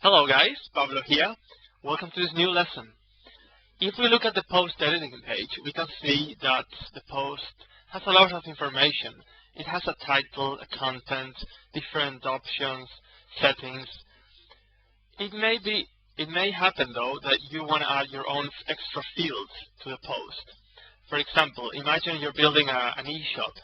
Hello guys, Pablo here. Welcome to this new lesson. If we look at the post editing page, we can see that the post has a lot of information. It has a title, a content, different options, settings. It may happen though that you want to add your own extra fields to the post. For example, imagine you're building an e-shop,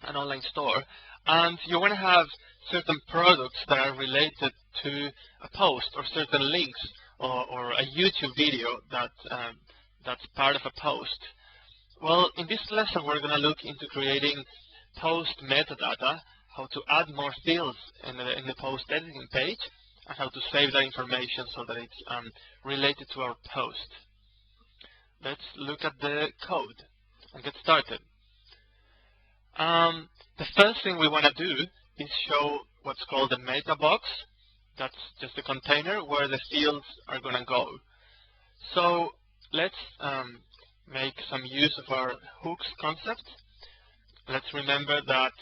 an online store, and you want to have certain products that are related to a post, or certain links, or a YouTube video that's part of a post. Well, in this lesson we're going to look into creating post metadata, how to add more fields in the post editing page, and how to save that information so that it's related to our post. Let's look at the code and get started. The first thing we want to do is show what's called a meta box. That's just a container where the fields are going to go. So let's make some use of our hooks concept. Let's remember that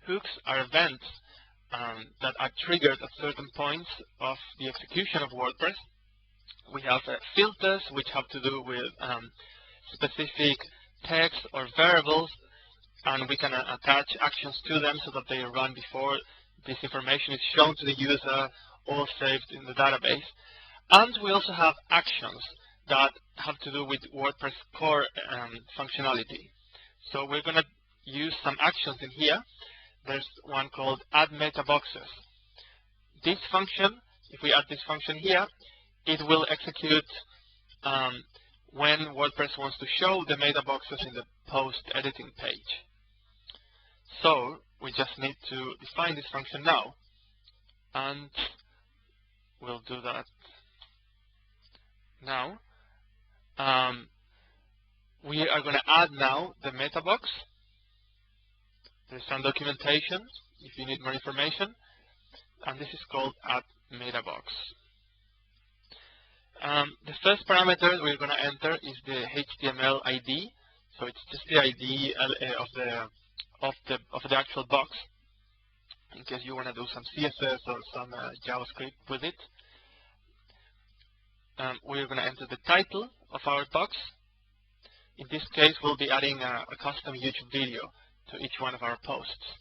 hooks are events that are triggered at certain points of the execution of WordPress. We have filters which have to do with specific text or variables, and we can attach actions to them so that they run before this information is shown to the user or saved in the database. And we also have actions that have to do with WordPress core functionality. So we're going to use some actions in here. There's one called add meta boxes. This function, if we add this function here, it will execute when WordPress wants to show the meta boxes in the post editing page. So we just need to define this function now, and we'll do that now. We are going to add now the meta box. There's some documentation if you need more information, and this is called add meta box. The first parameter we're going to enter is the HTML ID. So it's just the ID of the actual box, in case you want to do some CSS or some JavaScript with it. We're going to enter the title of our box. In this case, we'll be adding a custom YouTube video to each one of our posts,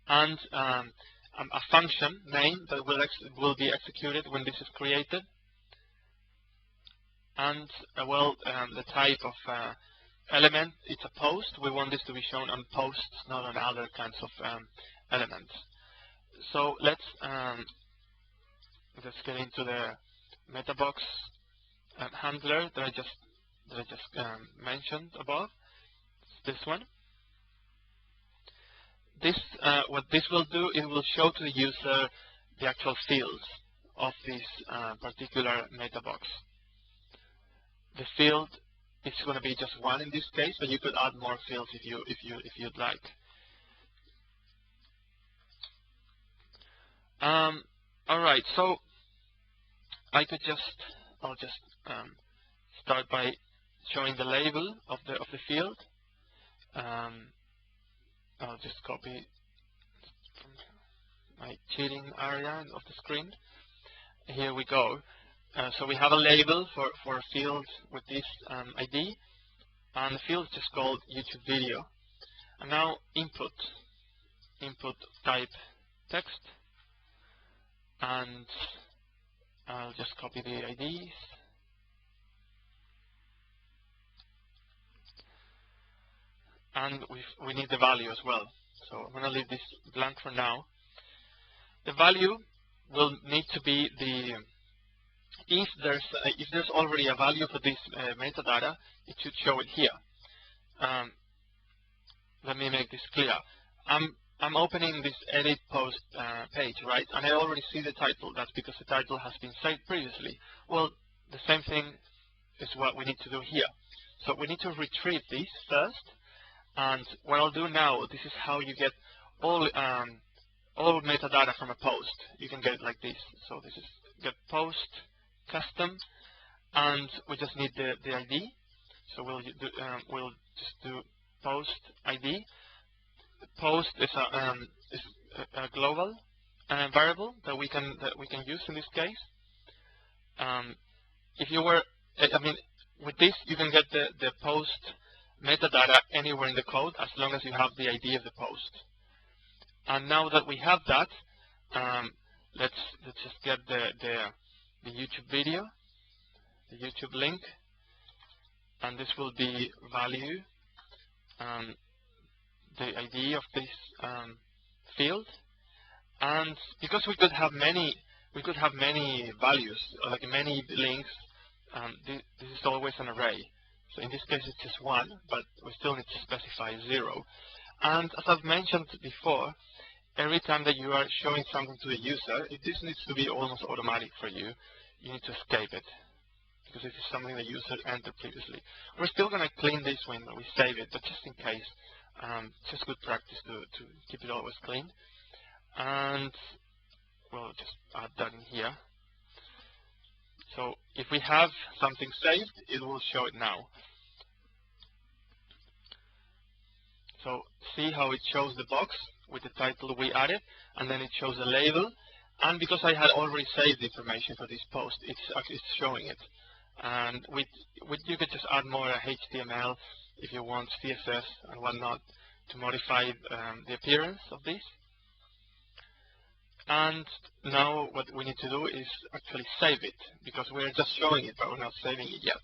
and a function name that will be executed when this is created, and the type of element. It's a post. We want this to be shown on posts, not on other kinds of elements. So let's get into the meta box handler that I just mentioned above. It's this one. What this will do, it will show to the user the actual fields of this particular meta box. The field is going to be just one in this case, but you could add more fields if you'd like. All right, so I'll just start by showing the label of the field. I'll just copy from my cheating area of the screen. Here we go. So we have a label for a field with this ID, and the field is just called YouTube video. And now input type text, and I'll just copy the IDs. And we need the value as well. So I'm going to leave this blank for now. The value will need to be if there's already a value for this metadata, it should show it here. Let me make this clear. I'm opening this edit post page, right? And I already see the title. That's because the title has been saved previously. Well, the same thing is what we need to do here. So we need to retrieve this first. And what I'll do now, this is how you get all metadata from a post. You can get it like this. So this is get post custom, and we just need the ID. So we'll just do post ID. Post is a global variable that we can use in this case. If you were, I mean, with this you can get the post metadata anywhere in the code as long as you have the ID of the post. And now that we have that, let's just get the YouTube video, the YouTube link, and this will be value, the ID of this field. And because we could have many values, like many links, this is always an array. So in this case it's just 1, but we still need to specify 0. And as I've mentioned before, every time that you are showing something to the user, this needs to be almost automatic for you. You need to escape it, because this is something the user entered previously. We're still going to clean this when we save it, but just in case, it's just good practice to keep it always clean. And we'll just add that in here. So if we have something saved, it will show it now. So see how it shows the box with the title we added, and then it shows a label. And because I had already saved the information for this post, it's showing it. And you could just add more HTML if you want, CSS and whatnot, to modify the appearance of this. And now what we need to do is actually save it, because we're just showing it, but we're not saving it yet.